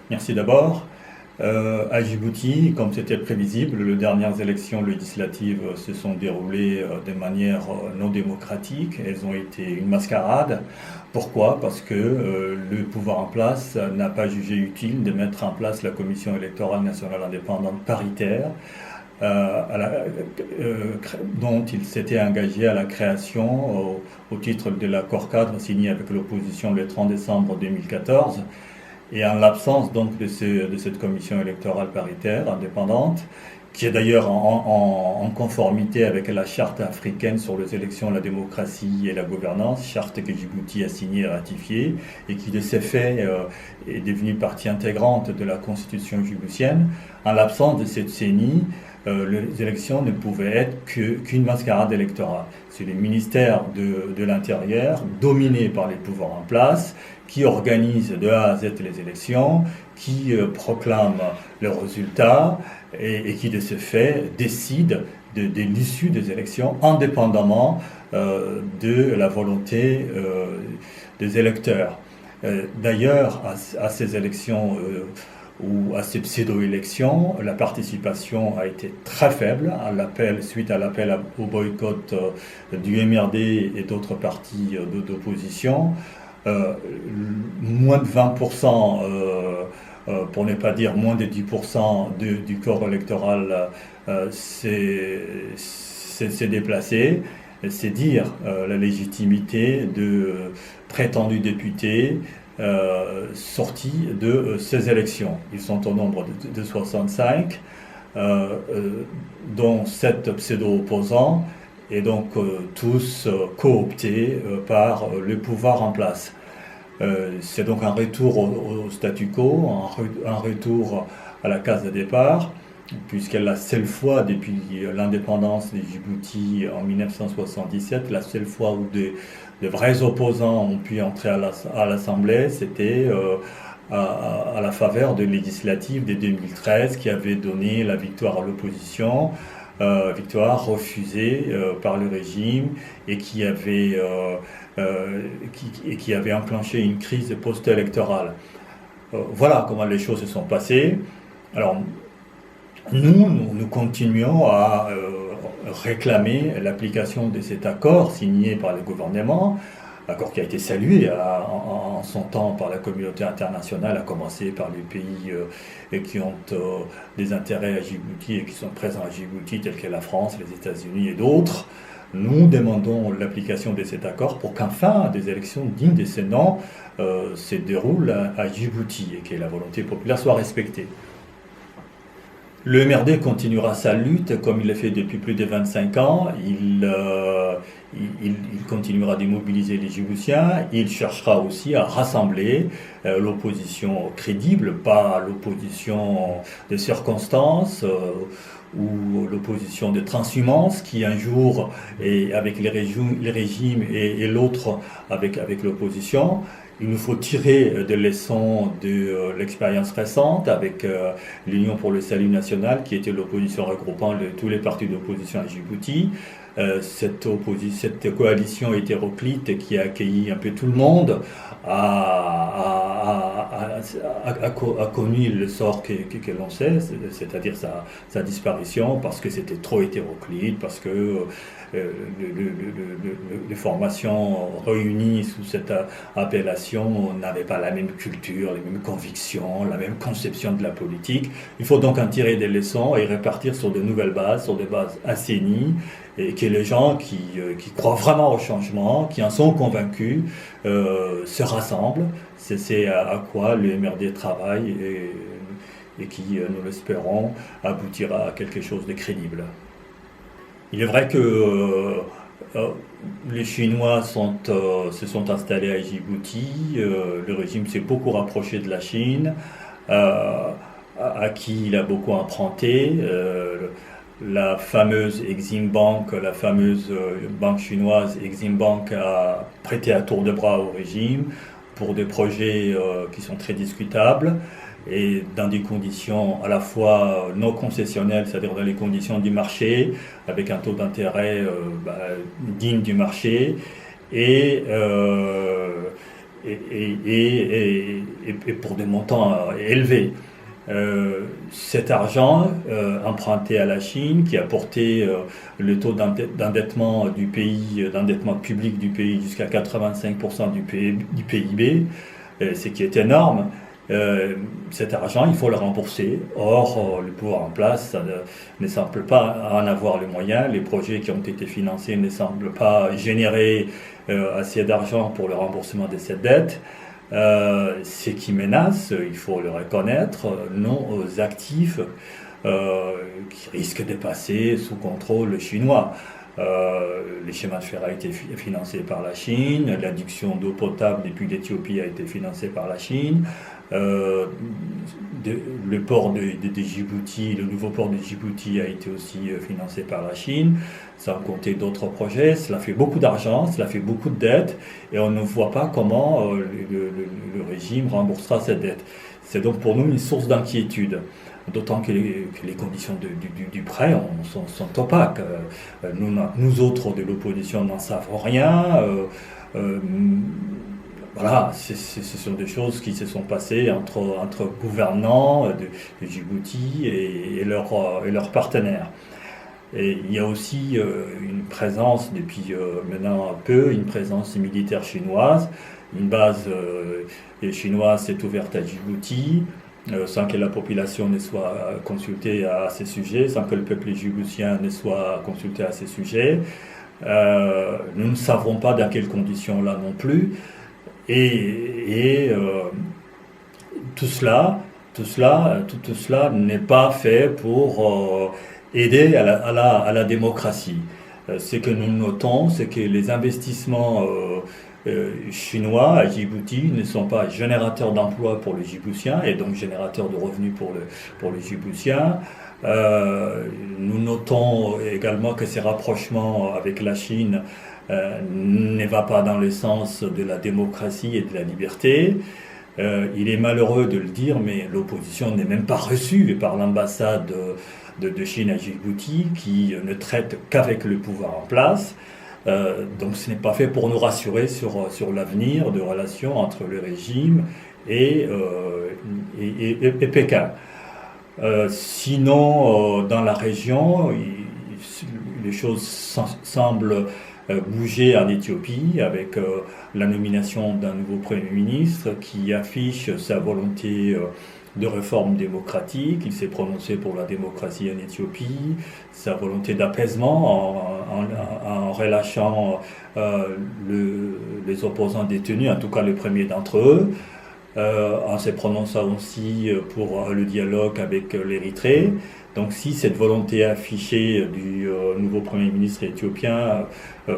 Merci d'abord. À Djibouti, comme c'était prévisible, les dernières élections législatives se sont déroulées de manière non démocratique. Elles ont été une mascarade. Pourquoi? Parce que le pouvoir en place n'a pas jugé utile de mettre en place la Commission électorale nationale indépendante paritaire, dont il s'était engagé à la création au titre de l'accord cadre signé avec l'opposition le 30 décembre 2014. Et en l'absence donc de cette commission électorale paritaire indépendante, qui est d'ailleurs en conformité avec la charte africaine sur les élections, la démocratie et la gouvernance, charte que Djibouti a signée et ratifiée, et qui de ces faits est devenue partie intégrante de la constitution djiboutienne. En l'absence de cette CENI, les élections ne pouvaient être qu'une mascarade électorale. C'est le ministère de l'Intérieur, dominé par les pouvoirs en place, qui organise de A à Z les élections, qui proclame les résultats et qui de ce fait décide de l'issue des élections indépendamment de la volonté des électeurs. D'ailleurs, à ces élections ou à ces pseudo-élections, la participation a été très faible suite à l'appel au boycott du MRD et d'autres partis d'opposition. Moins de 20%, pour ne pas dire moins de 10% du corps électoral s'est déplacé. C'est dire la légitimité de prétendus députés sortis de ces élections. Ils sont au nombre de 65, dont 7 pseudo-opposants, et donc tous cooptés par le pouvoir en place. C'est donc un retour au statu quo, un retour à la case de départ, puisque la seule fois depuis l'indépendance de Djibouti en 1977, la seule fois où de vrais opposants ont pu entrer à l'Assemblée, c'était à la faveur de législatives de 2013 qui avait donné la victoire à l'opposition. Victoire refusée par le régime et qui avait enclenché une crise post-électorale. Voilà comment les choses se sont passées. Alors, nous continuons à réclamer l'application de cet accord signé par le gouvernement, accord qui a été salué en son temps par la communauté internationale, à commencer par les pays qui ont des intérêts à Djibouti et qui sont présents à Djibouti, tels que la France, les États-Unis et d'autres. Nous demandons l'application de cet accord pour qu'enfin des élections dignes de ce nom se déroulent à Djibouti et que la volonté populaire soit respectée. Le MRD continuera sa lutte comme il l'a fait depuis plus de 25 ans. Il continuera de mobiliser les Djiboutiens. Il cherchera aussi à rassembler l'opposition crédible, pas l'opposition de circonstances ou l'opposition de transhumance qui un jour est avec les régimes et l'autre avec l'opposition. Il nous faut tirer des leçons de l'expérience récente avec l'Union pour le salut national, qui était l'opposition regroupant tous les partis d'opposition à Djibouti. Cette coalition hétéroclite qui a accueilli un peu tout le monde a connu le sort que l'on sait, c'est-à-dire sa disparition, parce que c'était trop hétéroclite, parce que les formations réunies sous cette appellation n'avaient pas la même culture, les mêmes convictions, la même conception de la politique. Il faut donc en tirer des leçons et repartir sur de nouvelles bases, sur des bases assainies, et que les gens qui croient vraiment au changement, qui en sont convaincus, se rassemblent. C'est à quoi le MRD travaille et qui, nous l'espérons, aboutira à quelque chose de crédible. Il est vrai que les Chinois se sont installés à Djibouti, le régime s'est beaucoup rapproché de la Chine, à qui il a beaucoup emprunté. La fameuse Exim Bank, la fameuse banque chinoise Exim Bank a prêté à tour de bras au régime pour des projets qui sont très discutables et dans des conditions à la fois non concessionnelles, c'est-à-dire dans les conditions du marché, avec un taux d'intérêt digne du marché, et et pour des montants élevés. Cet argent emprunté à la Chine, qui a porté le taux d'endettement du pays, d'endettement public du pays jusqu'à 85% du PIB, ce qui est énorme. Cet argent, il faut le rembourser. Or, le pouvoir en place ne semble pas en avoir les moyens. Les projets qui ont été financés ne semblent pas générer assez d'argent pour le remboursement de cette dette. Ce qui menace, il faut le reconnaître, nos actifs qui risquent de passer sous contrôle chinois. Les chemins de fer a été financé par la Chine, l'adduction d'eau potable depuis l'Éthiopie a été financée par la Chine, le port de Djibouti, le nouveau port de Djibouti a été aussi financé par la Chine, sans compter d'autres projets. Cela fait beaucoup d'argent, cela fait beaucoup de dettes, et on ne voit pas comment le régime remboursera cette dette. C'est donc pour nous une source d'inquiétude. D'autant que les conditions du prêt sont opaques. Nous autres de l'opposition n'en savons rien. Voilà, ce sont des choses qui se sont passées entre gouvernants de Djibouti et leurs partenaires. Et il y a aussi une présence, depuis maintenant un peu, une présence militaire chinoise. Une base chinoise s'est ouverte à Djibouti, sans que la population ne soit consultée à ces sujets, sans que le peuple djiboutien ne soit consulté à ces sujets. Nous ne savons pas dans quelles conditions là non plus. Et tout cela n'est pas fait pour aider à la démocratie. Ce que nous notons, c'est que les investissements chinois à Djibouti ne sont pas générateurs d'emplois pour les Djiboutiens et donc générateurs de revenus pour les Djiboutiens. Nous notons également que ces rapprochements avec la Chine ne va pas dans le sens de la démocratie et de la liberté. Il est malheureux de le dire, mais l'opposition n'est même pas reçue par l'ambassade de Chine à Djibouti, qui ne traite qu'avec le pouvoir en place. Donc ce n'est pas fait pour nous rassurer sur l'avenir de relations entre le régime et Pékin. Sinon, dans la région, les choses semblent bouger en Éthiopie avec la nomination d'un nouveau Premier ministre qui affiche sa volonté de réforme démocratique. Il s'est prononcé pour la démocratie en Éthiopie, sa volonté d'apaisement en relâchant les opposants détenus, en tout cas les premiers d'entre eux, en se prononçant aussi pour le dialogue avec l'Érythrée. Donc si cette volonté affichée du nouveau Premier ministre éthiopien,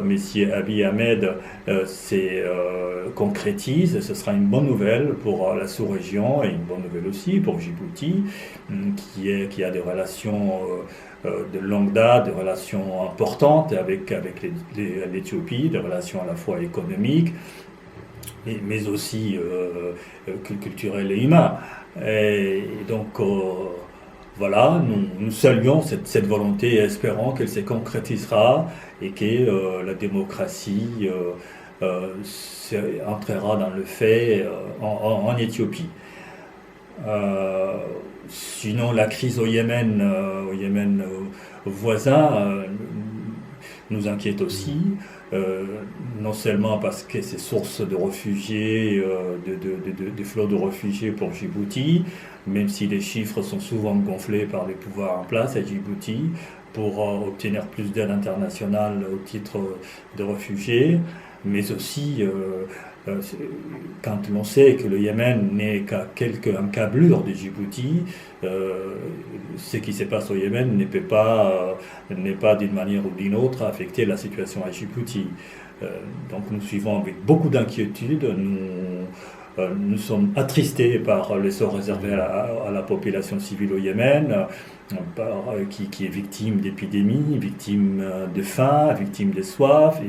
Messier Abiy Ahmed, concrétise, ce sera une bonne nouvelle pour la sous-région et une bonne nouvelle aussi pour Djibouti, qui a des relations de longue date, des relations importantes avec l'Éthiopie, des relations à la fois économiques, mais aussi culturelles et humaines. Et donc voilà, nous saluons cette volonté et espérons qu'elle se concrétisera et que la démocratie entrera dans le fait en Éthiopie. Sinon, la crise au Yémen voisin, nous inquiète aussi. Non seulement parce que c'est source de réfugiés, de flots de réfugiés pour Djibouti, même si les chiffres sont souvent gonflés par les pouvoirs en place à Djibouti pour obtenir plus d'aide internationale au titre de réfugiés, mais aussi quand l'on sait que le Yémen n'est qu'à quelques encablures de Djibouti, ce qui se passe au Yémen n'est pas d'une manière ou d'une autre affecter la situation à Djibouti. Donc nous suivons avec beaucoup d'inquiétude. Nous sommes attristés par le sort réservé à la population civile au Yémen, qui est victime d'épidémies, victime de faim, victime de soif.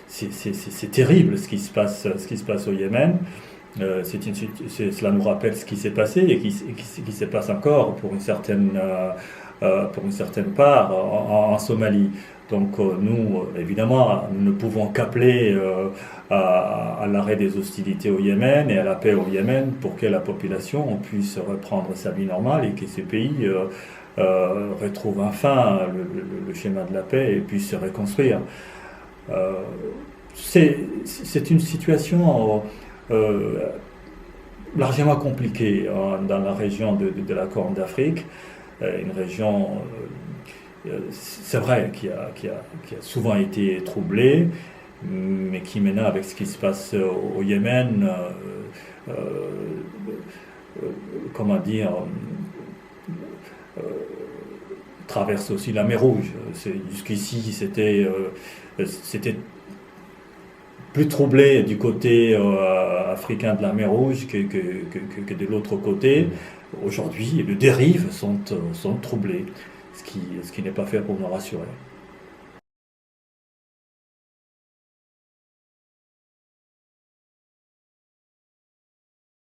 C'est terrible ce qui se passe au Yémen. Cela nous rappelle ce qui s'est passé et qui se passe encore pour une certaine part en Somalie. Donc nous, évidemment, nous ne pouvons qu'appeler à l'arrêt des hostilités au Yémen et à la paix au Yémen pour que la population puisse reprendre sa vie normale et que ces pays retrouvent enfin le schéma de la paix et puissent se reconstruire. Euh, c'est une situation largement compliquée dans la région de la Corne d'Afrique, une région, c'est vrai, qui a souvent été troublée, mais qui maintenant, avec ce qui se passe au Yémen, euh, comment dire, euh, traverse aussi la mer Rouge. Jusqu'ici, c'était plus troublé du côté africain de la mer Rouge que de l'autre côté. Aujourd'hui, les dérives sont troublées, ce qui n'est pas fait pour nous rassurer.